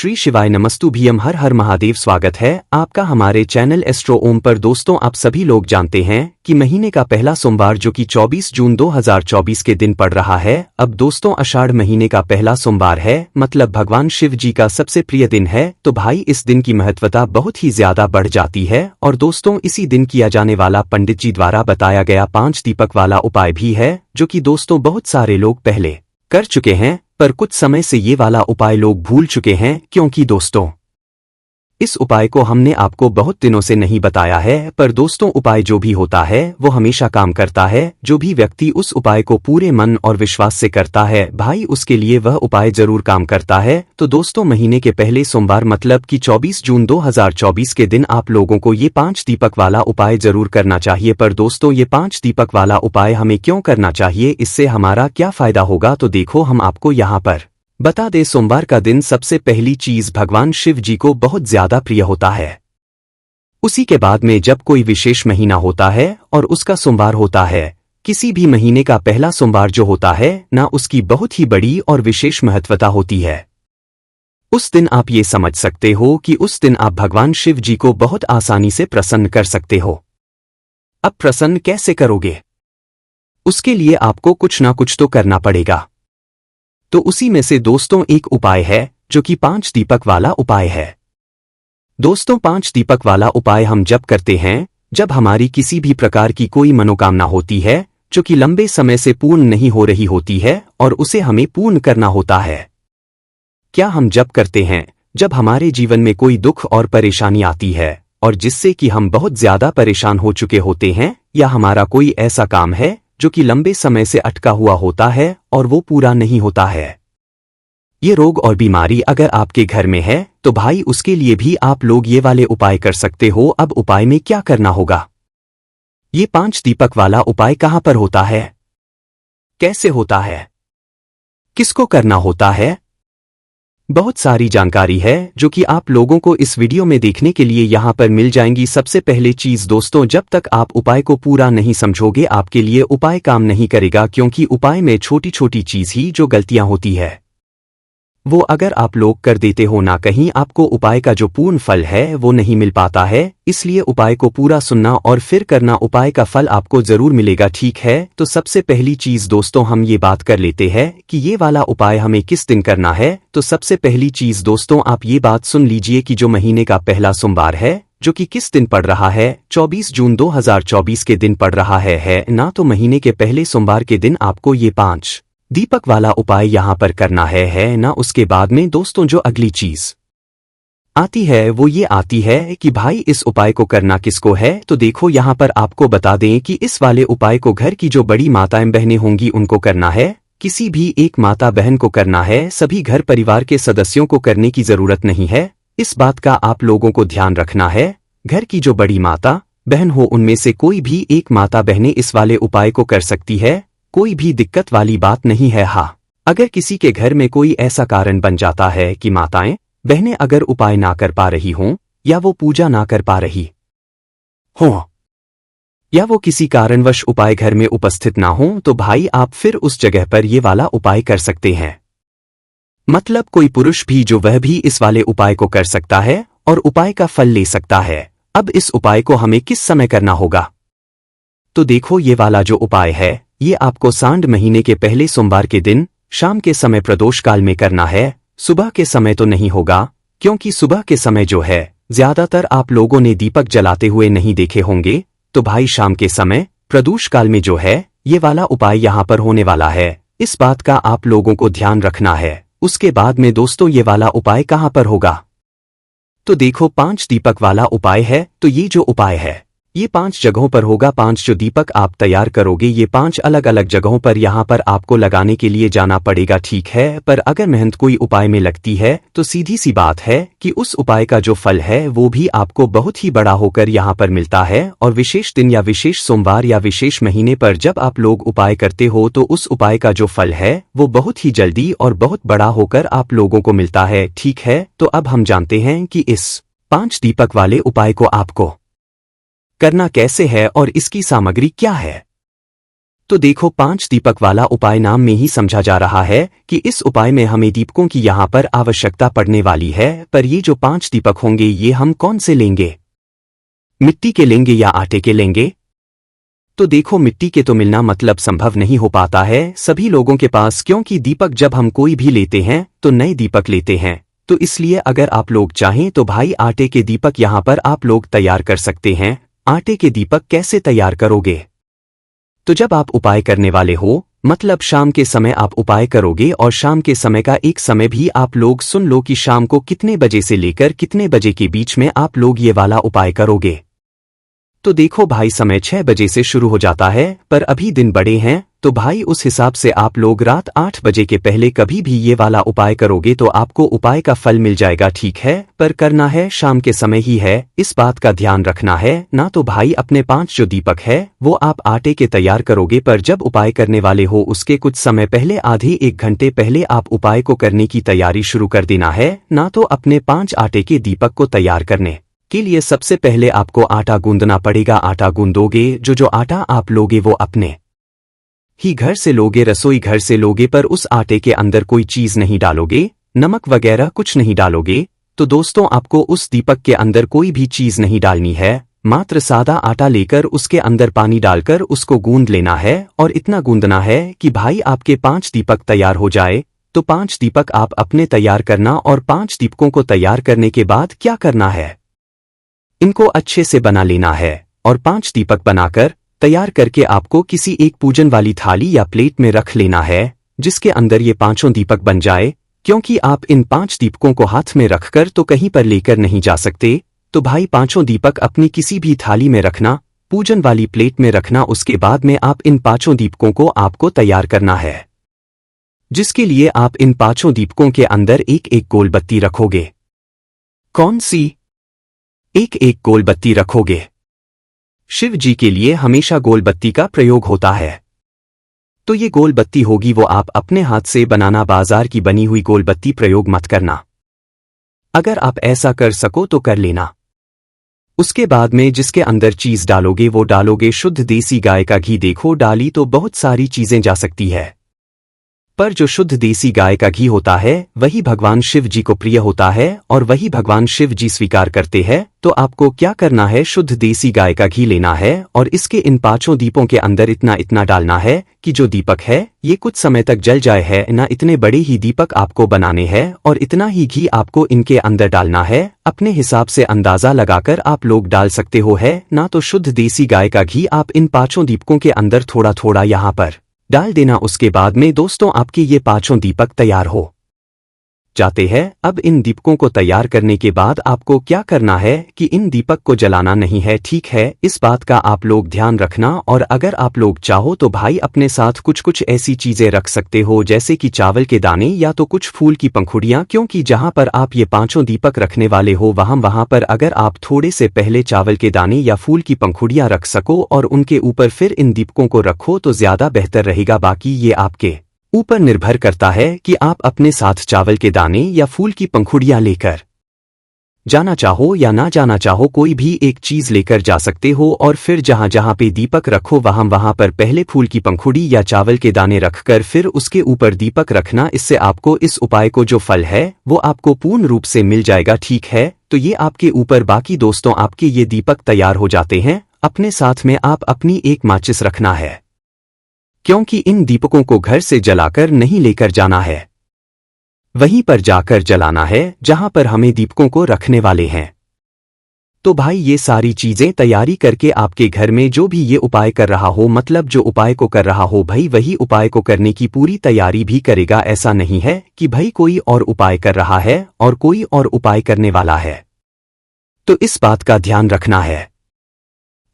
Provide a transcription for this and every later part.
श्री शिवाय नमस्तुभ्यम हर हर महादेव। स्वागत है आपका हमारे चैनल एस्ट्रो ओम पर। दोस्तों, आप सभी लोग जानते हैं कि महीने का पहला सोमवार जो कि 24 जून 2024 के दिन पड़ रहा है। अब दोस्तों, आषाढ़ महीने का पहला सोमवार है, मतलब भगवान शिव जी का सबसे प्रिय दिन है। तो भाई, इस दिन की महत्वता बहुत ही ज्यादा बढ़ जाती है। और दोस्तों, इसी दिन किया जाने वाला पंडित जी द्वारा बताया गया 5 दीपक वाला उपाय भी है, जो कि दोस्तों बहुत सारे लोग पहले कर चुके हैं, पर कुछ समय से ये वाला उपाय लोग भूल चुके हैं, क्योंकि दोस्तों इस उपाय को हमने आपको बहुत दिनों से नहीं बताया है। पर दोस्तों, उपाय जो भी होता है वो हमेशा काम करता है। जो भी व्यक्ति उस उपाय को पूरे मन और विश्वास से करता है भाई, उसके लिए वह उपाय जरूर काम करता है। तो दोस्तों, महीने के पहले सोमवार मतलब कि 24 जून 2024 के दिन आप लोगों को ये 5 दीपक वाला उपाय जरूर करना चाहिए। पर दोस्तों, ये 5 दीपक वाला उपाय हमें क्यों करना चाहिए, इससे हमारा क्या फायदा होगा, तो देखो हम आपको यहाँ पर बता दे। सोमवार का दिन सबसे पहली चीज भगवान शिव जी को बहुत ज्यादा प्रिय होता है। उसी के बाद में जब कोई विशेष महीना होता है और उसका सोमवार होता है, किसी भी महीने का पहला सोमवार जो होता है ना, उसकी बहुत ही बड़ी और विशेष महत्वता होती है। उस दिन आप ये समझ सकते हो कि उस दिन आप भगवान शिव जी को बहुत आसानी से प्रसन्न कर सकते हो। अब प्रसन्न कैसे करोगे, उसके लिए आपको कुछ ना कुछ तो करना पड़ेगा। तो उसी में से दोस्तों एक उपाय है जो कि 5 दीपक वाला उपाय है। दोस्तों, 5 दीपक वाला उपाय हम जब करते हैं जब हमारी किसी भी प्रकार की कोई मनोकामना होती है जो कि लंबे समय से पूर्ण नहीं हो रही होती है, और उसे हमें पूर्ण करना होता है। क्या हम जब करते हैं जब हमारे जीवन में कोई दुख और परेशानी आती है, और जिससे कि हम बहुत ज्यादा परेशान हो चुके होते हैं, या हमारा कोई ऐसा काम है जो कि लंबे समय से अटका हुआ होता है और वो पूरा नहीं होता है। ये रोग और बीमारी अगर आपके घर में है तो भाई उसके लिए भी आप लोग ये वाले उपाय कर सकते हो। अब उपाय में क्या करना होगा, ये 5 दीपक वाला उपाय कहां पर होता है, कैसे होता है, किसको करना होता है, बहुत सारी जानकारी है जो कि आप लोगों को इस वीडियो में देखने के लिए यहां पर मिल जाएंगी। सबसे पहले चीज दोस्तों, जब तक आप उपाय को पूरा नहीं समझोगे आपके लिए उपाय काम नहीं करेगा, क्योंकि उपाय में छोटी छोटी चीज ही जो गलतियां होती है वो अगर आप लोग कर देते हो ना, कहीं आपको उपाय का जो पूर्ण फल है वो नहीं मिल पाता है। इसलिए उपाय को पूरा सुनना और फिर करना, उपाय का फल आपको जरूर मिलेगा, ठीक है। तो सबसे पहली चीज दोस्तों हम ये बात कर लेते हैं कि ये वाला उपाय हमें किस दिन करना है। तो सबसे पहली चीज दोस्तों आप ये बात सुन लीजिए कि जो महीने का पहला सोमवार है जो कि किस दिन पड़ रहा है, 24 जून 2024 के दिन पड़ रहा है ना। तो महीने के पहले सोमवार के दिन आपको ये 5 दीपक वाला उपाय यहां पर करना है ना। उसके बाद में दोस्तों जो अगली चीज आती है वो ये आती है कि भाई इस उपाय को करना किसको है। तो देखो यहां पर आपको बता दें कि इस वाले उपाय को घर की जो बड़ी माताएं बहनें होंगी उनको करना है, किसी भी एक माता बहन को करना है, सभी घर परिवार के सदस्यों को करने की जरूरत नहीं है। इस बात का आप लोगों को ध्यान रखना है। घर की जो बड़ी माता बहन हो उनमें से कोई भी एक माता बहनें इस वाले उपाय को कर सकती है, कोई भी दिक्कत वाली बात नहीं है। हाँ, अगर किसी के घर में कोई ऐसा कारण बन जाता है कि माताएं बहनें अगर उपाय ना कर पा रही हों, या वो पूजा ना कर पा रही हों, या वो किसी कारणवश उपाय घर में उपस्थित ना हो, तो भाई आप फिर उस जगह पर ये वाला उपाय कर सकते हैं। मतलब कोई पुरुष भी जो वह भी इस वाले उपाय को कर सकता है और उपाय का फल ले सकता है। अब इस उपाय को हमें किस समय करना होगा, तो देखो ये वाला जो उपाय है ये आपको सांड महीने के पहले सोमवार के दिन शाम के समय प्रदोष काल में करना है। सुबह के समय तो नहीं होगा, क्योंकि सुबह के समय जो है ज्यादातर आप लोगों ने दीपक जलाते हुए नहीं देखे होंगे। तो भाई शाम के समय प्रदोष काल में जो है ये वाला उपाय यहां पर होने वाला है, इस बात का आप लोगों को ध्यान रखना है। उसके बाद में दोस्तों ये वाला उपाय कहां पर होगा, तो देखो 5 दीपक वाला उपाय है। तो ये जो उपाय है ये 5 जगहों पर होगा। 5 जो दीपक आप तैयार करोगे ये 5 अलग अलग जगहों पर यहाँ पर आपको लगाने के लिए जाना पड़ेगा, ठीक है। पर अगर मेहनत कोई उपाय में लगती है तो सीधी सी बात है कि उस उपाय का जो फल है वो भी आपको बहुत ही बड़ा होकर यहाँ पर मिलता है। और विशेष दिन या विशेष सोमवार या विशेष महीने पर जब आप लोग उपाय करते हो तो उस उपाय का जो फल है वो बहुत ही जल्दी और बहुत बड़ा होकर आप लोगों को मिलता है, ठीक है। तो अब हम जानते हैं कि इस 5 दीपक वाले उपाय को आपको करना कैसे है और इसकी सामग्री क्या है। तो देखो 5 दीपक वाला उपाय नाम में ही समझा जा रहा है कि इस उपाय में हमें दीपकों की यहाँ पर आवश्यकता पड़ने वाली है। पर ये जो 5 दीपक होंगे ये हम कौन से लेंगे? मिट्टी के लेंगे या आटे के लेंगे? तो देखो मिट्टी के तो मिलना मतलब संभव नहीं हो पाता है सभी लोगों के पास, क्योंकि दीपक जब हम कोई भी लेते हैं तो नए दीपक लेते हैं। तो इसलिए अगर आप लोग चाहें तो भाई आटे के दीपक यहाँ पर आप लोग तैयार कर सकते हैं। आटे के दीपक कैसे तैयार करोगे? तो जब आप उपाय करने वाले हो, मतलब शाम के समय आप उपाय करोगे, और शाम के समय का एक समय भी आप लोग सुन लो कि शाम को कितने बजे से लेकर कितने बजे के बीच में आप लोग ये वाला उपाय करोगे। तो देखो भाई समय 6 बजे से शुरू हो जाता है, पर अभी दिन बड़े हैं तो भाई उस हिसाब से आप लोग रात 8 बजे के पहले कभी भी ये वाला उपाय करोगे तो आपको उपाय का फल मिल जाएगा, ठीक है। पर करना है शाम के समय ही है, इस बात का ध्यान रखना है ना। तो भाई अपने 5 जो दीपक है वो आप आटे के तैयार करोगे, पर जब उपाय करने वाले हो उसके कुछ समय पहले, आधे 1 घंटे पहले आप उपाय को करने की तैयारी शुरू कर देना है ना। तो अपने 5 आटे के दीपक को तैयार करने के लिए सबसे पहले आपको आटा गूंदना पड़ेगा। आटा गूंदोगे, जो आटा आप लोगे वो अपने ही घर से लोगे, रसोई घर से लोगे, पर उस आटे के अंदर कोई चीज नहीं डालोगे, नमक वगैरह कुछ नहीं डालोगे। तो दोस्तों आपको उस दीपक के अंदर कोई भी चीज नहीं डालनी है, मात्र सादा आटा लेकर उसके अंदर पानी डालकर उसको गूंद लेना है, और इतना गूंदना है कि भाई आपके 5 दीपक तैयार हो जाए। तो 5 दीपक आप अपने तैयार करना, और 5 दीपकों को तैयार करने के बाद क्या करना है, इनको अच्छे से बना लेना है, और 5 दीपक बनाकर तैयार करके आपको किसी एक पूजन वाली थाली या प्लेट में रख लेना है, जिसके अंदर ये 5 दीपक बन जाए। क्योंकि आप इन 5 दीपकों को हाथ में रखकर तो कहीं पर लेकर नहीं जा सकते, तो भाई 5 दीपक अपनी किसी भी थाली में रखना, पूजन वाली प्लेट में रखना। उसके बाद में आप इन 5 दीपकों को आपको तैयार करना है, जिसके लिए आप इन 5 दीपकों के अंदर एक एक गोल बत्ती रखोगे। कौन सी? एक एक गोल बत्ती रखोगे। शिव जी के लिए हमेशा गोल बत्ती का प्रयोग होता है, तो ये गोल बत्ती होगी वो आप अपने हाथ से बनाना, बाजार की बनी हुई गोल बत्ती प्रयोग मत करना। अगर आप ऐसा कर सको तो कर लेना। उसके बाद में जिसके अंदर चीज डालोगे वो डालोगे शुद्ध देसी गाय का घी। देखो डाली तो बहुत सारी चीजें जा सकती है, पर जो शुद्ध देसी गाय का घी होता है वही भगवान शिव जी को प्रिय होता है, और वही भगवान शिव जी स्वीकार करते हैं। तो आपको क्या करना है, शुद्ध देसी गाय का घी लेना है, और इसके इन 5 दीपों के अंदर इतना इतना डालना है कि जो दीपक है ये कुछ समय तक जल जाए है ना। इतने बड़े ही दीपक आपको बनाने हैं, और इतना ही घी आपको इनके अंदर डालना है। अपने हिसाब से अंदाजा लगाकर आप लोग डाल सकते हो है ना। तो शुद्ध देसी गाय का घी आप इन 5 दीपकों के अंदर थोड़ा थोड़ा यहाँ पर डाल देना। उसके बाद में दोस्तों आपके ये 5 दीपक तैयार हो जाते हैं। अब इन दीपकों को तैयार करने के बाद आपको क्या करना है कि इन दीपक को जलाना नहीं है, ठीक है। इस बात का आप लोग ध्यान रखना। और अगर आप लोग चाहो तो भाई अपने साथ कुछ कुछ ऐसी चीजें रख सकते हो, जैसे कि चावल के दाने या तो कुछ फूल की पंखुड़ियां, क्योंकि जहां पर आप ये 5 दीपक रखने वाले हो वहां पर अगर आप थोड़े से पहले चावल के दाने या फूल की पंखुड़ियां रख सको और उनके ऊपर फिर इन दीपकों को रखो तो ज्यादा बेहतर रहेगा। बाकी ये आपके ऊपर निर्भर करता है कि आप अपने साथ चावल के दाने या फूल की पंखुड़ियां लेकर जाना चाहो या ना जाना चाहो, कोई भी एक चीज लेकर जा सकते हो। और फिर जहां जहां पे दीपक रखो वहां पर पहले फूल की पंखुड़ी या चावल के दाने रखकर फिर उसके ऊपर दीपक रखना। इससे आपको इस उपाय को जो फल है वो आपको पूर्ण रूप से मिल जाएगा, ठीक है। तो ये आपके ऊपर। बाकी दोस्तों आपके ये दीपक तैयार हो जाते हैं, अपने साथ में आप अपनी एक माचिस रखना है, क्योंकि इन दीपकों को घर से जलाकर नहीं लेकर जाना है, वहीं पर जाकर जलाना है जहां पर हमें दीपकों को रखने वाले हैं। तो भाई ये सारी चीजें तैयारी करके आपके घर में जो भी ये उपाय कर रहा हो, मतलब जो उपाय को कर रहा हो भाई वही उपाय को करने की पूरी तैयारी भी करेगा। ऐसा नहीं है कि भाई कोई और उपाय कर रहा है और कोई और उपाय करने वाला है, तो इस बात का ध्यान रखना है।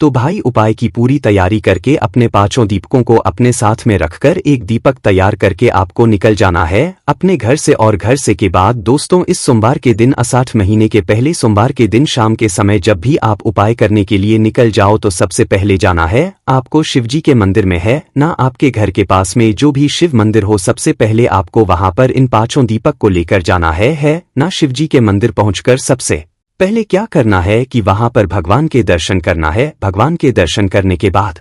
तो भाई उपाय की पूरी तैयारी करके अपने 5 दीपकों को अपने साथ में रखकर एक दीपक तैयार करके आपको निकल जाना है अपने घर से। और घर से के बाद दोस्तों इस सोमवार के दिन, आषाढ़ महीने के पहले सोमवार के दिन शाम के समय जब भी आप उपाय करने के लिए निकल जाओ तो सबसे पहले जाना है आपको शिवजी के मंदिर में है ना, आपके घर के पास में जो भी शिव मंदिर हो सबसे पहले आपको वहां पर इन 5 दीपक को लेकर जाना है ना। शिवजी के मंदिर पहुंचकर सबसे पहले क्या करना है कि वहां पर भगवान के दर्शन करना है। भगवान के दर्शन करने के बाद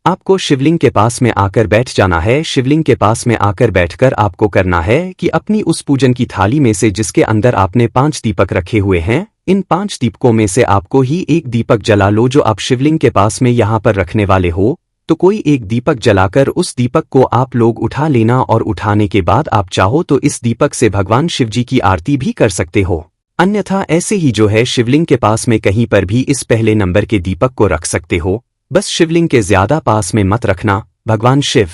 आपको शिवलिंग के पास में आकर बैठ जाना है। शिवलिंग के पास में आकर बैठकर आपको करना है कि अपनी उस पूजन की थाली में से जिसके अंदर आपने 5 दीपक रखे हुए हैं, इन 5 दीपकों में से आपको ही एक दीपक जला लो जो आप शिवलिंग के पास में यहाँ पर रखने वाले हो। तो कोई एक दीपक जलाकर उस दीपक को आप लोग उठा लेना और उठाने के बाद आप चाहो तो इस दीपक से भगवान शिवजी की आरती भी कर सकते हो। अन्यथा ऐसे ही जो है शिवलिंग के पास में कहीं पर भी इस पहले नंबर के दीपक को रख सकते हो। बस शिवलिंग के ज्यादा पास में मत रखना, भगवान शिव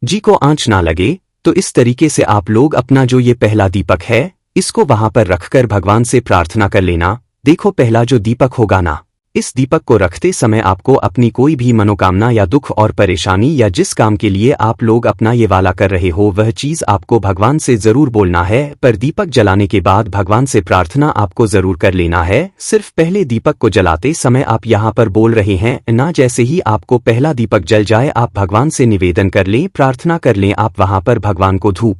जी को आंच ना लगे। तो इस तरीके से आप लोग अपना जो ये पहला दीपक है इसको वहां पर रखकर भगवान से प्रार्थना कर लेना। देखो पहला जो दीपक होगा ना, इस दीपक को रखते समय आपको अपनी कोई भी मनोकामना या दुख और परेशानी या जिस काम के लिए आप लोग अपना ये वाला कर रहे हो वह चीज आपको भगवान से जरूर बोलना है। पर दीपक जलाने के बाद भगवान से प्रार्थना आपको जरूर कर लेना है। सिर्फ पहले दीपक को जलाते समय आप यहाँ पर बोल रहे हैं ना, जैसे ही आपको पहला दीपक जल जाए आप भगवान से निवेदन कर लें, प्रार्थना कर लें, आप वहां पर भगवान को धूप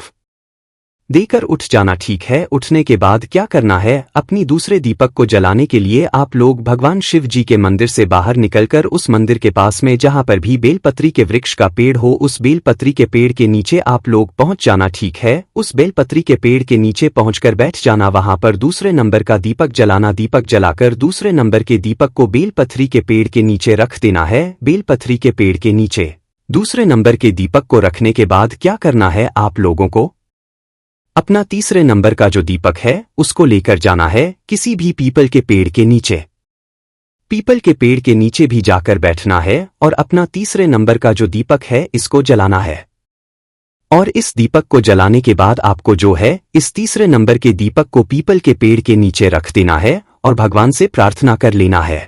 देकर उठ जाना। ठीक है, उठने के बाद क्या करना है, अपनी दूसरे दीपक को जलाने के लिए आप लोग भगवान शिव जी के मंदिर से बाहर निकलकर उस मंदिर के पास में जहां पर भी बेलपत्री के वृक्ष का पेड़ हो उस बेलपत्री के पेड़ के नीचे आप लोग पहुंच जाना। ठीक है, उस बेलपत्री के पेड़ के नीचे पहुंचकर बैठ जाना, वहां पर दूसरे नंबर का दीपक जलाना। दीपक जलाकर दूसरे नंबर के दीपक को बेलपत्री के पेड़ के नीचे रख देना है। बेलपत्री के पेड़ के नीचे दूसरे नंबर के दीपक को रखने के बाद क्या करना है, आप लोगों को अपना तीसरे नंबर का जो दीपक है उसको लेकर जाना है किसी भी पीपल के पेड़ के नीचे। पीपल के पेड़ के नीचे भी जाकर बैठना है और अपना तीसरे नंबर का जो दीपक है इसको जलाना है। और इस दीपक को जलाने के बाद आपको जो है इस तीसरे नंबर के दीपक को पीपल के पेड़ के नीचे रख देना है और भगवान से प्रार्थना कर लेना है।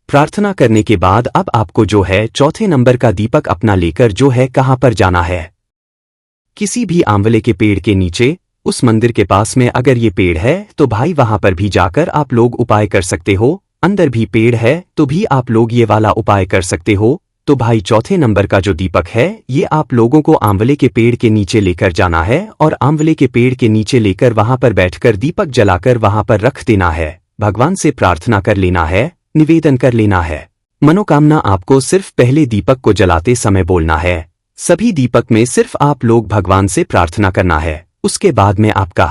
प्रार्थना करने के बाद अब आपको जो है चौथे नंबर का दीपक अपना लेकर जो है कहां पर जाना है, किसी भी आंवले के पेड़ के नीचे। उस मंदिर के पास में अगर ये पेड़ है तो भाई वहां पर भी जाकर आप लोग उपाय कर सकते हो। अंदर भी पेड़ है तो भी आप लोग ये वाला उपाय कर सकते हो। तो भाई चौथे नंबर का जो दीपक है ये आप लोगों को आंवले के पेड़ के नीचे लेकर जाना है और आंवले के पेड़ के नीचे लेकर वहां पर बैठकर दीपक जलाकर वहां पर रख देना है। भगवान से प्रार्थना कर लेना है, निवेदन कर लेना है। मनोकामना आपको सिर्फ पहले दीपक को जलाते समय बोलना है। सभी दीपक में सिर्फ आप लोग भगवान से प्रार्थना करना है। उसके बाद में आपका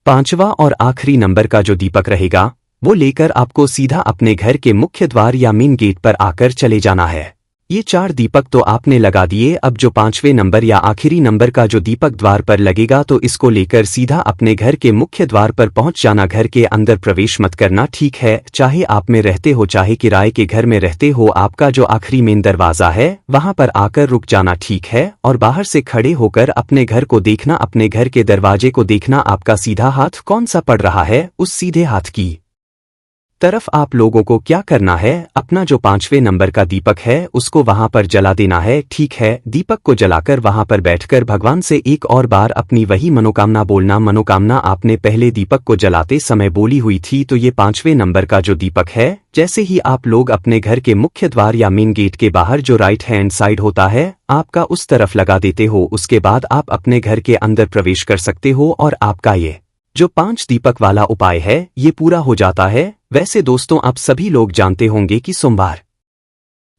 पांचवा और आखिरी नंबर का जो दीपक रहेगा वो लेकर आपको सीधा अपने घर के मुख्य द्वार या मेन गेट पर आकर चले जाना है। ये 4 दीपक तो आपने लगा दिए, अब जो 5वें नंबर या आखिरी नंबर का जो दीपक द्वार पर लगेगा तो इसको लेकर सीधा अपने घर के मुख्य द्वार पर पहुंच जाना। घर के अंदर प्रवेश मत करना, ठीक है, चाहे आप में रहते हो चाहे किराए के घर में रहते हो, आपका जो आखिरी मेन दरवाजा है वहां पर आकर रुक जाना। ठीक है, और बाहर से खड़े होकर अपने घर को देखना, अपने घर के दरवाजे को देखना। आपका सीधा हाथ कौन सा पड़ रहा है, उस सीधे हाथ की तरफ आप लोगों को क्या करना है, अपना जो 5वें नंबर का दीपक है उसको वहां पर जला देना है। ठीक है, दीपक को जलाकर वहां पर बैठकर भगवान से एक और बार अपनी वही मनोकामना बोलना। मनोकामना आपने पहले दीपक को जलाते समय बोली हुई थी। तो ये 5वें नंबर का जो दीपक है, जैसे ही आप लोग अपने घर के मुख्य द्वार या मेन गेट के बाहर जो राइट हैंड साइड होता है आपका उस तरफ लगा देते हो, उसके बाद आप अपने घर के अंदर प्रवेश कर सकते हो और आपका ये जो 5 दीपक वाला उपाय है ये पूरा हो जाता है। वैसे दोस्तों आप सभी लोग जानते होंगे कि सोमवार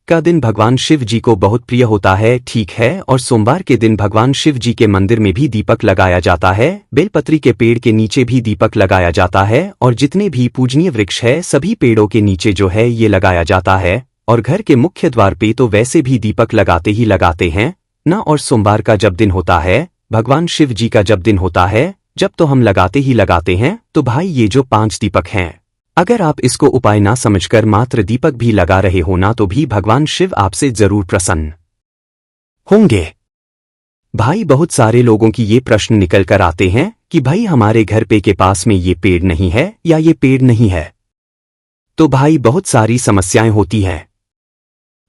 का दिन भगवान शिव जी को बहुत प्रिय होता है, ठीक है, और सोमवार के दिन भगवान शिव जी के मंदिर में भी दीपक लगाया जाता है, बेलपत्री के पेड़ के नीचे भी दीपक लगाया जाता है और जितने भी पूजनीय वृक्ष है सभी पेड़ों के नीचे जो है ये लगाया जाता है। और घर के मुख्य द्वार पे तो वैसे भी दीपक लगाते ही लगाते हैं ना। और सोमवार का जब दिन होता है, भगवान शिव जी का जब दिन होता है, जब तो हम लगाते ही लगाते हैं। तो भाई ये जो 5 दीपक हैं, अगर आप इसको उपाय ना समझकर मात्र दीपक भी लगा रहे हो ना तो भी भगवान शिव आपसे जरूर प्रसन्न होंगे। भाई बहुत सारे लोगों की ये प्रश्न निकल कर आते हैं कि भाई हमारे घर पे के पास में ये पेड़ नहीं है या ये पेड़ नहीं है। तो भाई बहुत सारी समस्याएं होती हैं।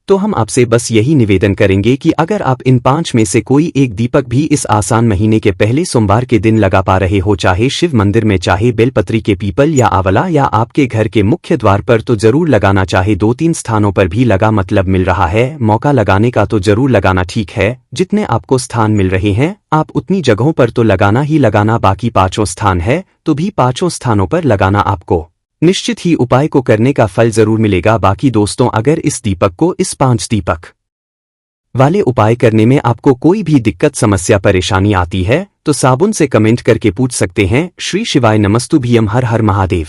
तो हम आपसे बस यही निवेदन करेंगे कि अगर आप इन 5 में से कोई एक दीपक भी इस आसान महीने के पहले सोमवार के दिन लगा पा रहे हो, चाहे शिव मंदिर में, चाहे बेलपत्री के पीपल या आंवला या आपके घर के मुख्य द्वार पर, तो जरूर लगाना। चाहे 2-3 स्थानों पर भी लगा, मतलब मिल रहा है मौका लगाने का तो जरूर लगाना। ठीक है, जितने आपको स्थान मिल रहे हैं आप उतनी जगहों पर तो लगाना ही लगाना। बाकी 5 स्थान है तो भी 5 स्थानों पर लगाना आपको निश्चित ही उपाय को करने का फल जरूर मिलेगा। बाकी दोस्तों, अगर इस 5 दीपक वाले उपाय करने में आपको कोई भी दिक्कत समस्या परेशानी आती है तो साबुन से कमेंट करके पूछ सकते हैं। श्री शिवाय नमस्तुभ्यम। हर हर महादेव।